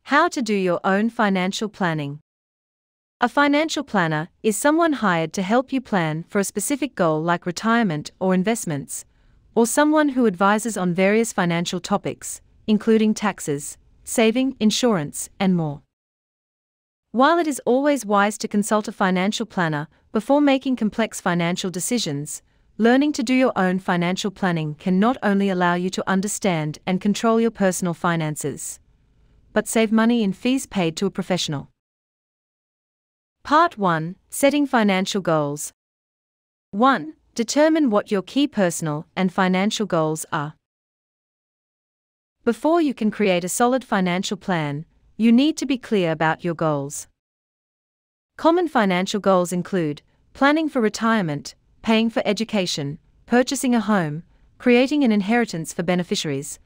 How to do your own financial planning. A financial planner is someone hired to help you plan for a specific goal like retirement or investments, or someone who advises on various financial topics, including taxes, saving, insurance, and more. While it is always wise to consult a financial planner before making complex financial decisions, learning to do your own financial planning can not only allow you to understand and control your personal finances, but save money in fees paid to a professional. Part 1. Setting financial goals. 1. Determine what your key personal and financial goals are. Before you can create a solid financial plan, you need to be clear about your goals. Common financial goals include planning for retirement, paying for education, purchasing a home, creating an inheritance for beneficiaries,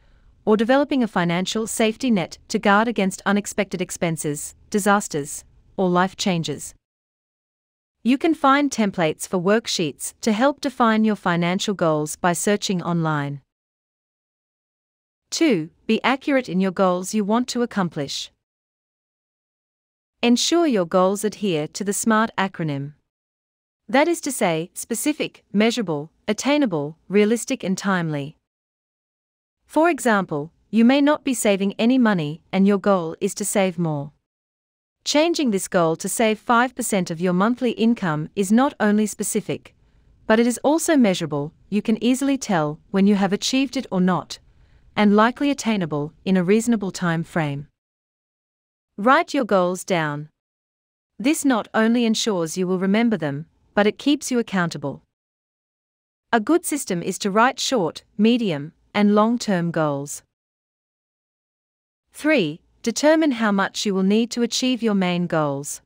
or developing a financial safety net to guard against unexpected expenses, disasters, or life changes. You can find templates for worksheets to help define your financial goals by searching online. 2. Be accurate in your goals you want to accomplish. Ensure your goals adhere to the SMART acronym. That is to say, specific, measurable, attainable, realistic, and timely. For example, you may not be saving any money and your goal is to save more. Changing this goal to save 5% of your monthly income is not only specific, but it is also measurable. You can easily tell when you have achieved it or not, and likely attainable in a reasonable time frame. Write your goals down. This not only ensures you will remember them, but it keeps you accountable. A good system is to write short, medium, and long-term goals. 3. Determine how much you will need to achieve your main goals.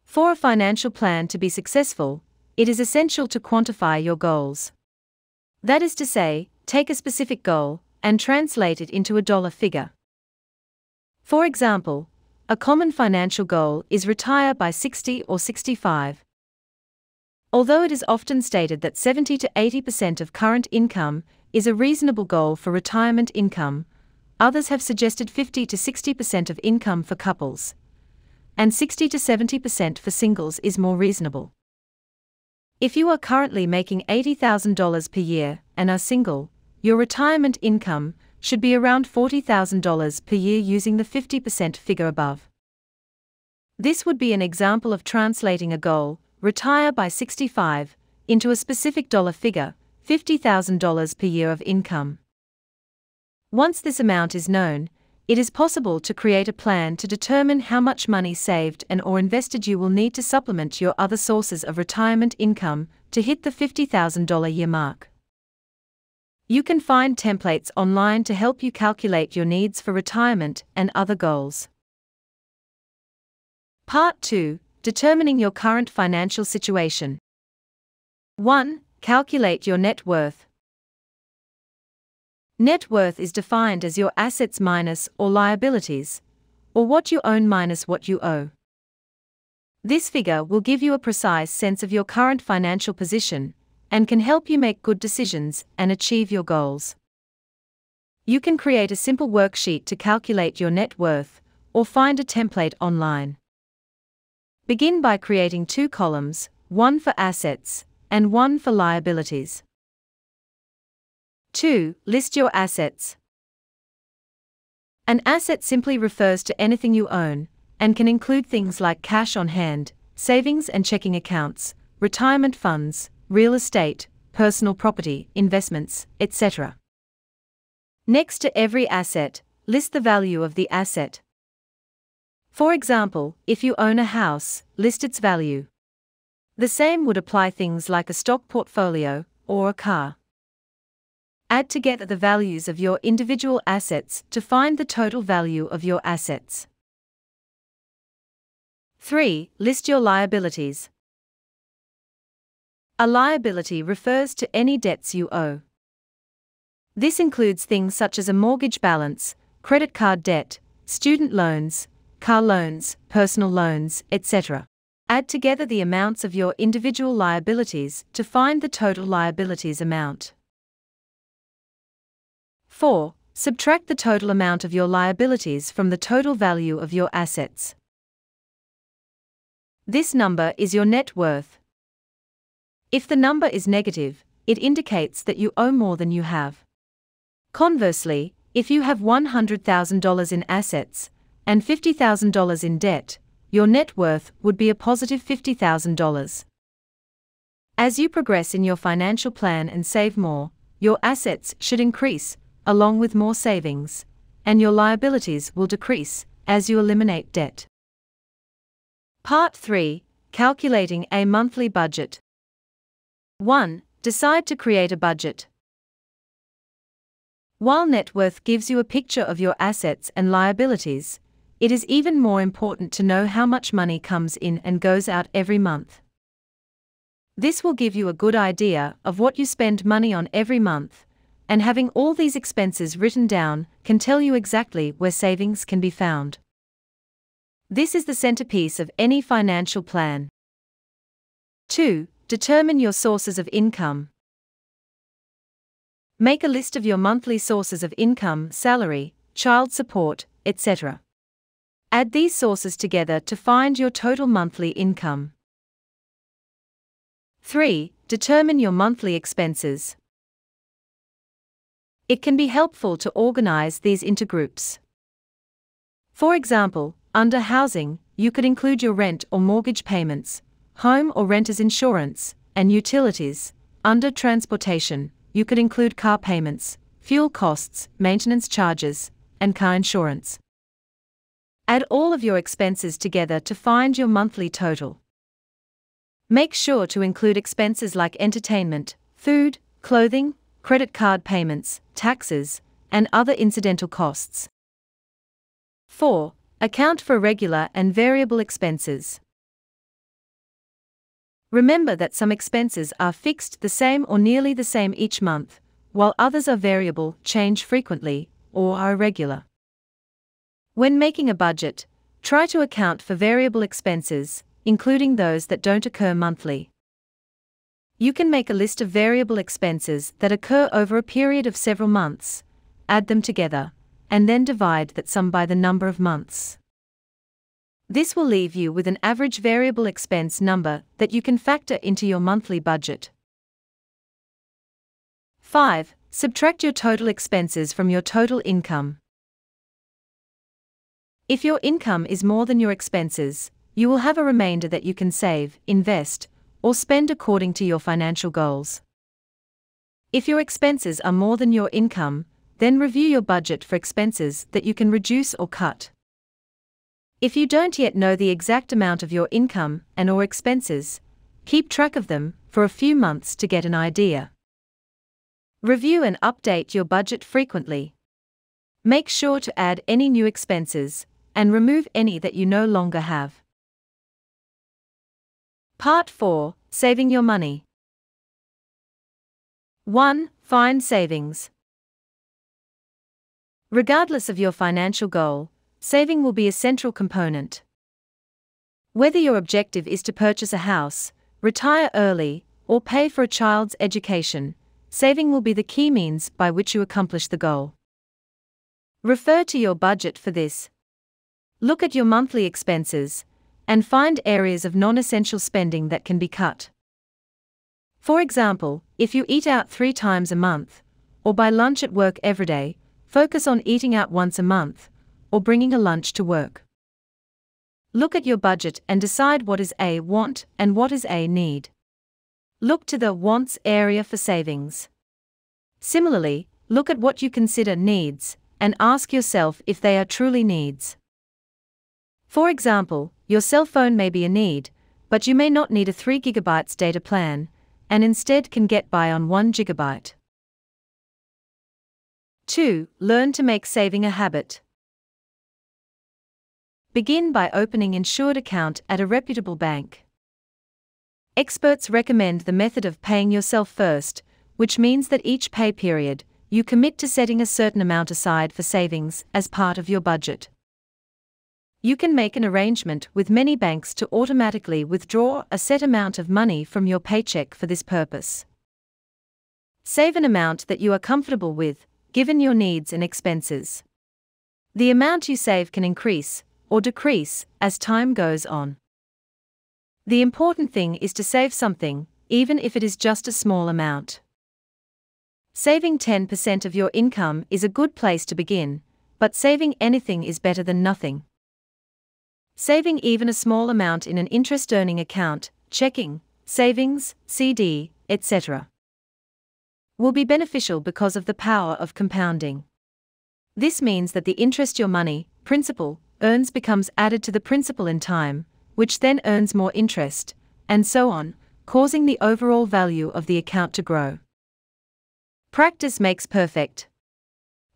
For a financial plan to be successful, it is essential to quantify your goals. That is to say, take a specific goal and translate it into a dollar figure. For example, a common financial goal is retire by 60 or 65. Although it is often stated that 70 to 80% of current income is a reasonable goal for retirement income, others have suggested 50 to 60% of income for couples, and 60 to 70% for singles is more reasonable. If you are currently making $80,000 per year and are single, your retirement income should be around $40,000 per year using the 50% figure above. This would be an example of translating a goal, retire by 65, into a specific dollar figure, $50,000 per year of income. Once this amount is known, it is possible to create a plan to determine how much money saved and/or invested you will need to supplement your other sources of retirement income to hit the $50,000 year mark. You can find templates online to help you calculate your needs for retirement and other goals. Part 2. Determining your current financial situation. 1. Calculate your net worth. Net worth is defined as your assets minus or liabilities, or what you own minus what you owe. This figure will give you a precise sense of your current financial position and can help you make good decisions and achieve your goals. You can create a simple worksheet to calculate your net worth or find a template online. Begin by creating 2 columns, one for assets and one for liabilities. 2. List your assets. An asset simply refers to anything you own, and can include things like cash on hand, savings and checking accounts, retirement funds, real estate, personal property, investments, etc. Next to every asset, list the value of the asset. For example, if you own a house, list its value. The same would apply things like a stock portfolio or a car. Add together the values of your individual assets to find the total value of your assets. 3. List your liabilities. A liability refers to any debts you owe. This includes things such as a mortgage balance, credit card debt, student loans, car loans, personal loans, etc. Add together the amounts of your individual liabilities to find the total liabilities amount. 4. subtract the total amount of your liabilities from the total value of your assets. This number is your net worth. If the number is negative, it indicates that you owe more than you have. Conversely, if you have $100,000 in assets and $50,000 in debt, your net worth would be a positive $50,000. As you progress in your financial plan and save more, your assets should increase, along with more savings, and your liabilities will decrease as you eliminate debt. Part 3. Calculating a monthly budget. 1. Decide to create a budget. While net worth gives you a picture of your assets and liabilities, it is even more important to know how much money comes in and goes out every month. This will give you a good idea of what you spend money on every month, and having all these expenses written down can tell you exactly where savings can be found. This is the centerpiece of any financial plan. 2. Determine your sources of income. Make a list of your monthly sources of income, salary, child support, etc. Add these sources together to find your total monthly income. 3. Determine your monthly expenses. It can be helpful to organize these into groups. For example, under housing, you could include your rent or mortgage payments, home or renter's insurance, and utilities. Under transportation, you could include car payments, fuel costs, maintenance charges, and car insurance. Add all of your expenses together to find your monthly total. Make sure to include expenses like entertainment, food, clothing, credit card payments, taxes, and other incidental costs. 4. Account for regular and variable expenses. Remember that some expenses are fixed the same or nearly the same each month, while others are variable, change frequently, or are irregular. When making a budget, try to account for variable expenses, including those that don't occur monthly. You can make a list of variable expenses that occur over a period of several months, add them together, and then divide that sum by the number of months. This will leave you with an average variable expense number that you can factor into your monthly budget. 5. Subtract your total expenses from your total income. If your income is more than your expenses, you will have a remainder that you can save, invest, or spend according to your financial goals. If your expenses are more than your income, then review your budget for expenses that you can reduce or cut. If you don't yet know the exact amount of your income and/or expenses, keep track of them for a few months to get an idea. Review and update your budget frequently. Make sure to add any new expenses and remove any that you no longer have. Part 4. Saving your money. 1. Find savings. Regardless of your financial goal, saving will be a central component. Whether your objective is to purchase a house, retire early, or pay for a child's education, saving will be the key means by which you accomplish the goal. Refer to your budget for this. Look at your monthly expenses and find areas of non-essential spending that can be cut. For example, if you eat out 3 times a month, or buy lunch at work every day, focus on eating out once a month, or bringing a lunch to work. Look at your budget and decide what is a want and what is a need. Look to the wants area for savings. Similarly, look at what you consider needs and ask yourself if they are truly needs. For example, your cell phone may be a need, but you may not need a 3 GB data plan, and instead can get by on 1 GB. 2. Learn to make saving a habit. Begin by opening an insured account at a reputable bank. Experts recommend the method of paying yourself first, which means that each pay period, you commit to setting a certain amount aside for savings as part of your budget. You can make an arrangement with many banks to automatically withdraw a set amount of money from your paycheck for this purpose. Save an amount that you are comfortable with, given your needs and expenses. The amount you save can increase or decrease as time goes on. The important thing is to save something, even if it is just a small amount. Saving 10% of your income is a good place to begin, but saving anything is better than nothing. Saving even a small amount in an interest-earning account, checking, savings, CD, etc., will be beneficial because of the power of compounding. This means that the interest your money, principal, earns becomes added to the principal in time, which then earns more interest, and so on, causing the overall value of the account to grow. Practice makes perfect.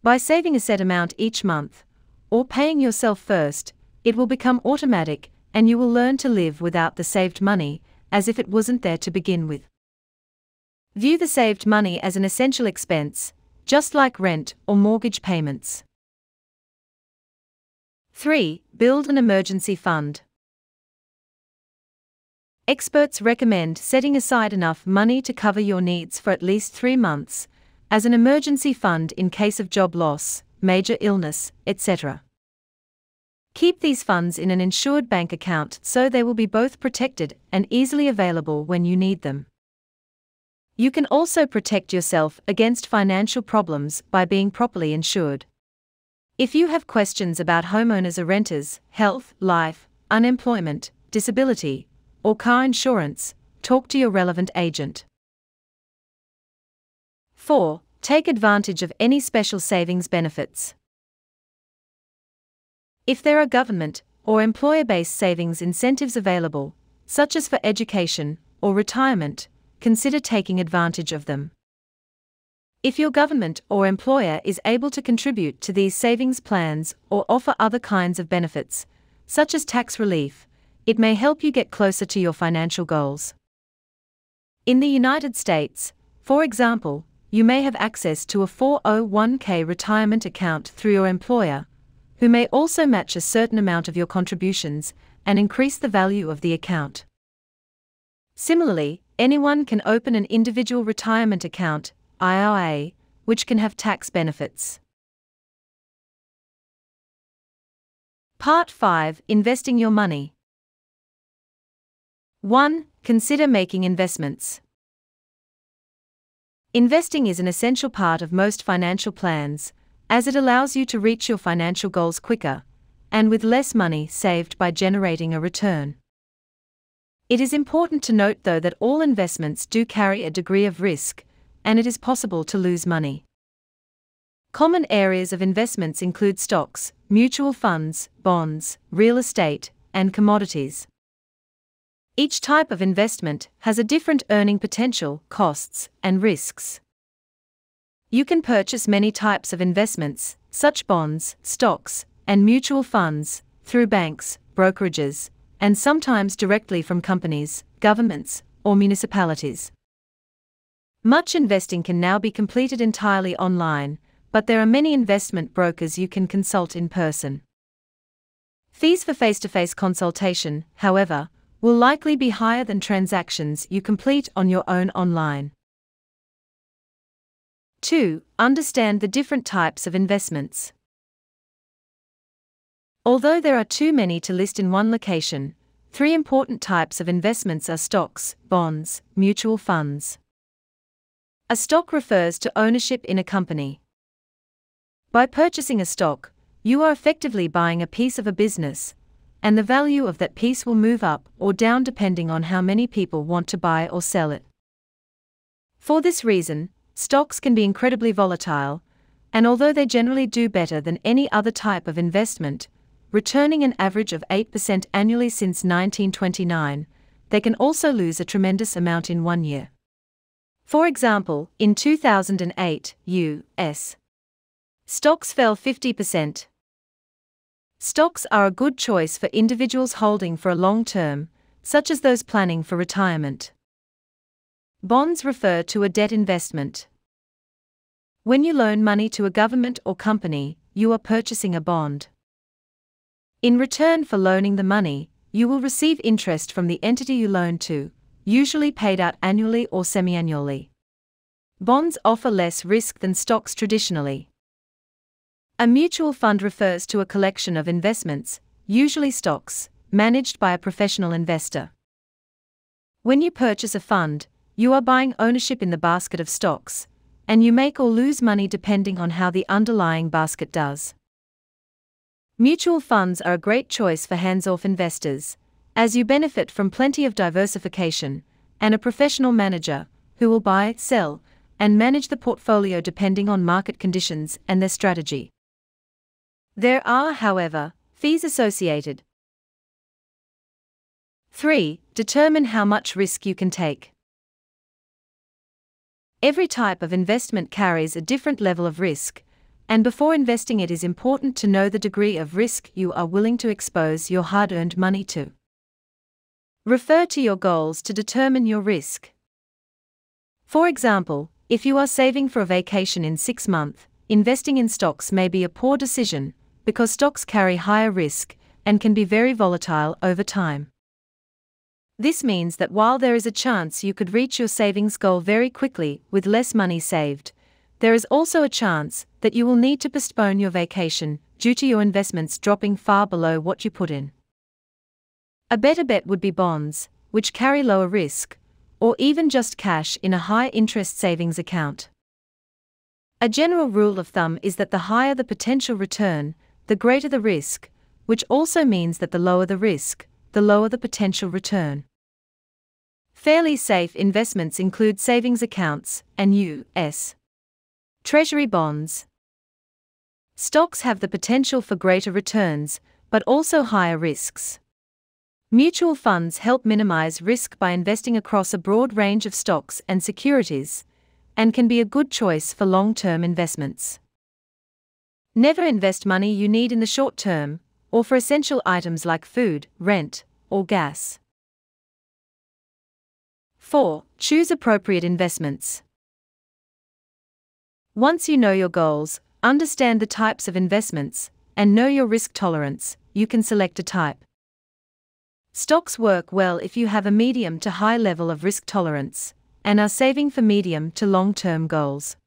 By saving a set amount each month, or paying yourself first, it will become automatic, and you will learn to live without the saved money, as if it wasn't there to begin with. View the saved money as an essential expense, just like rent or mortgage payments. 3. Build an emergency fund. Experts recommend setting aside enough money to cover your needs for at least 3 months, as an emergency fund in case of job loss, major illness, etc. Keep these funds in an insured bank account so they will be both protected and easily available when you need them. You can also protect yourself against financial problems by being properly insured. If you have questions about homeowners or renters, health, life, unemployment, disability, or car insurance, talk to your relevant agent. 4. Take advantage of any special savings benefits. If there are government or employer-based savings incentives available, such as for education or retirement, consider taking advantage of them. If your government or employer is able to contribute to these savings plans or offer other kinds of benefits, such as tax relief, it may help you get closer to your financial goals. In the United States, for example, you may have access to a 401k retirement account through your employer, who may also match a certain amount of your contributions and increase the value of the account. Similarly, anyone can open an individual retirement account, IRA, which can have tax benefits. Part 5. Investing your money. 1. Consider making investments. Investing is an essential part of most financial plans, as it allows you to reach your financial goals quicker, and with less money saved by generating a return. It is important to note though that all investments do carry a degree of risk, and it is possible to lose money. Common areas of investments include stocks, mutual funds, bonds, real estate, and commodities. Each type of investment has a different earning potential, costs, and risks. You can purchase many types of investments, such bonds, stocks, and mutual funds, through banks, brokerages, and sometimes directly from companies, governments, or municipalities. Much investing can now be completed entirely online, but there are many investment brokers you can consult in person. Fees for face-to-face consultation, however, will likely be higher than transactions you complete on your own online. 2. Understand the different types of investments. Although there are too many to list in one location, 3 important types of investments are stocks, bonds, mutual funds. A stock refers to ownership in a company. By purchasing a stock, you are effectively buying a piece of a business, and the value of that piece will move up or down depending on how many people want to buy or sell it. For this reason, stocks can be incredibly volatile, and although they generally do better than any other type of investment, returning an average of 8% annually since 1929, they can also lose a tremendous amount in 1 year. For example, in 2008, U.S. stocks fell 50%. Stocks are a good choice for individuals holding for a long term, such as those planning for retirement. Bonds refer to a debt investment. When you loan money to a government or company, you are purchasing a bond. In return for loaning the money, you will receive interest from the entity you loan to, usually paid out annually or semi-annually. Bonds offer less risk than stocks traditionally. A mutual fund refers to a collection of investments, usually stocks, managed by a professional investor. When you purchase a fund, you are buying ownership in the basket of stocks, and you make or lose money depending on how the underlying basket does. Mutual funds are a great choice for hands-off investors, as you benefit from plenty of diversification and a professional manager who will buy, sell, and manage the portfolio depending on market conditions and their strategy. There are, however, fees associated. 3. Determine how much risk you can take. Every type of investment carries a different level of risk, and before investing it is important to know the degree of risk you are willing to expose your hard-earned money to. Refer to your goals to determine your risk. For example, if you are saving for a vacation in 6 months, investing in stocks may be a poor decision, because stocks carry higher risk and can be very volatile over time. This means that while there is a chance you could reach your savings goal very quickly with less money saved, there is also a chance that you will need to postpone your vacation due to your investments dropping far below what you put in. A better bet would be bonds, which carry lower risk, or even just cash in a high-interest savings account. A general rule of thumb is that the higher the potential return, the greater the risk, which also means that the lower the risk, the lower the potential return. Fairly safe investments include savings accounts and U.S. Treasury bonds. Stocks have the potential for greater returns, but also higher risks. Mutual funds help minimize risk by investing across a broad range of stocks and securities, and can be a good choice for long-term investments. Never invest money you need in the short term, or for essential items like food, rent, or gas. 4. Choose appropriate investments. Once you know your goals, understand the types of investments, and know your risk tolerance, you can select a type. Stocks work well if you have a medium to high level of risk tolerance, and are saving for medium to long-term goals.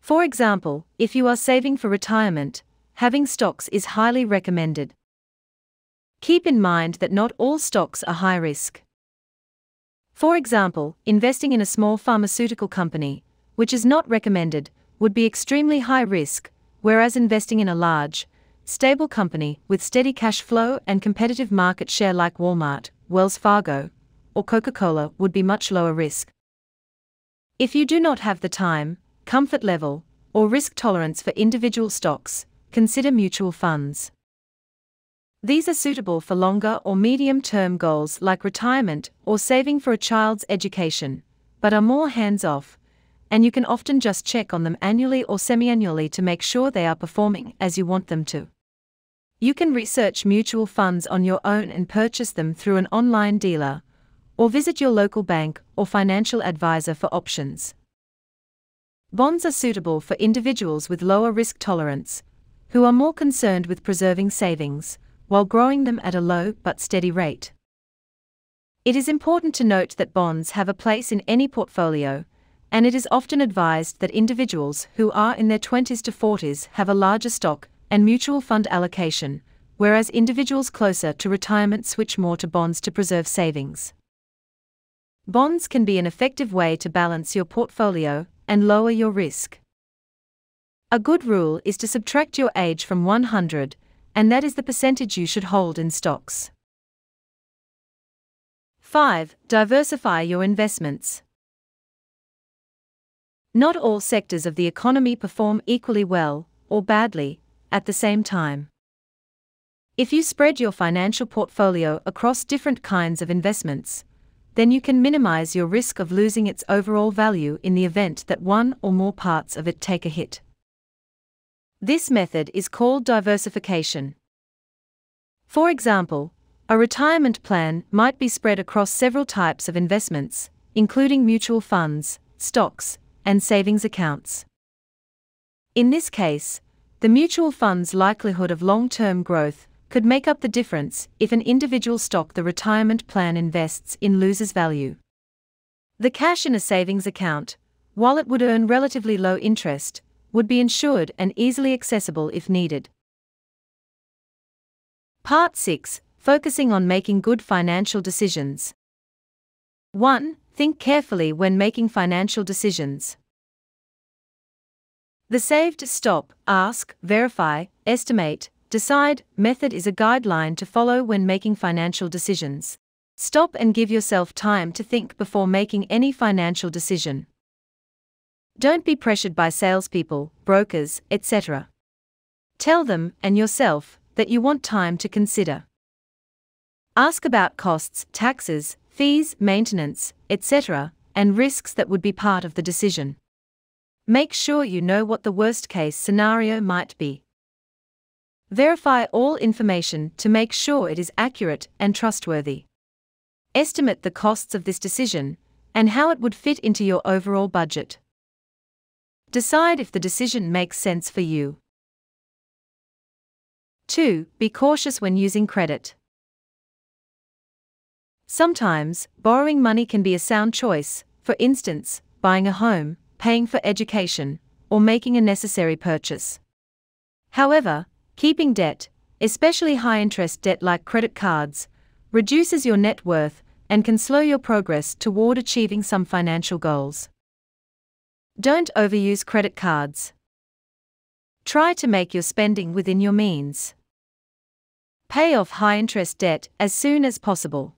For example, if you are saving for retirement, having stocks is highly recommended. Keep in mind that not all stocks are high risk. For example, investing in a small pharmaceutical company, which is not recommended, would be extremely high risk, whereas investing in a large, stable company with steady cash flow and competitive market share like Walmart, Wells Fargo, or Coca-Cola would be much lower risk. If you do not have the time, comfort level, or risk tolerance for individual stocks, consider mutual funds. These are suitable for longer or medium-term goals like retirement or saving for a child's education, but are more hands-off, and you can often just check on them annually or semi-annually to make sure they are performing as you want them to. You can research mutual funds on your own and purchase them through an online dealer, or visit your local bank or financial advisor for options. Bonds are suitable for individuals with lower risk tolerance, who are more concerned with preserving savings, while growing them at a low but steady rate. It is important to note that bonds have a place in any portfolio, and it is often advised that individuals who are in their 20s to 40s have a larger stock and mutual fund allocation, whereas individuals closer to retirement switch more to bonds to preserve savings. Bonds can be an effective way to balance your portfolio and lower your risk. A good rule is to subtract your age from 100, and that is the percentage you should hold in stocks. 5. Diversify your investments. Not all sectors of the economy perform equally well, or badly, at the same time. If you spread your financial portfolio across different kinds of investments, then you can minimize your risk of losing its overall value in the event that one or more parts of it take a hit. This method is called diversification. For example, a retirement plan might be spread across several types of investments, including mutual funds, stocks, and savings accounts. In this case, the mutual fund's likelihood of long-term growth could make up the difference if an individual stock the retirement plan invests in loses value. The cash in a savings account, while it would earn relatively low interest, would be insured and easily accessible if needed. Part 6. Focusing on making good financial decisions. 1. Think carefully when making financial decisions. The saved, stop, ask, verify, estimate, decide method is a guideline to follow when making financial decisions. Stop and give yourself time to think before making any financial decision. Don't be pressured by salespeople, brokers, etc. Tell them, and yourself, that you want time to consider. Ask about costs, taxes, fees, maintenance, etc., and risks that would be part of the decision. Make sure you know what the worst-case scenario might be. Verify all information to make sure it is accurate and trustworthy. Estimate the costs of this decision, and how it would fit into your overall budget. Decide if the decision makes sense for you. 2. Be cautious when using credit. Sometimes, borrowing money can be a sound choice, for instance, buying a home, paying for education, or making a necessary purchase. However, keeping debt, especially high-interest debt like credit cards, reduces your net worth and can slow your progress toward achieving some financial goals. Don't overuse credit cards. Try to make your spending within your means. Pay off high-interest debt as soon as possible.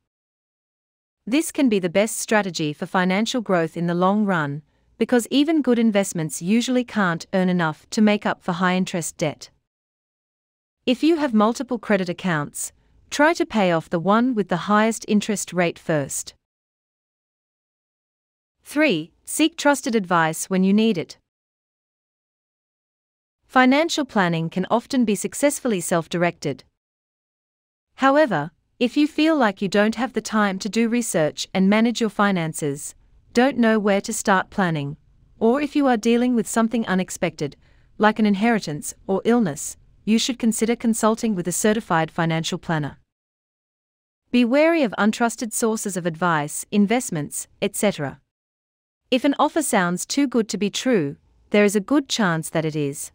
This can be the best strategy for financial growth in the long run, because even good investments usually can't earn enough to make up for high-interest debt. If you have multiple credit accounts, try to pay off the one with the highest interest rate first. 3. Seek trusted advice when you need it. Financial planning can often be successfully self-directed. However, if you feel like you don't have the time to do research and manage your finances, don't know where to start planning, or if you are dealing with something unexpected, like an inheritance or illness, you should consider consulting with a certified financial planner. Be wary of untrusted sources of advice, investments, etc. If an offer sounds too good to be true, there is a good chance that it is.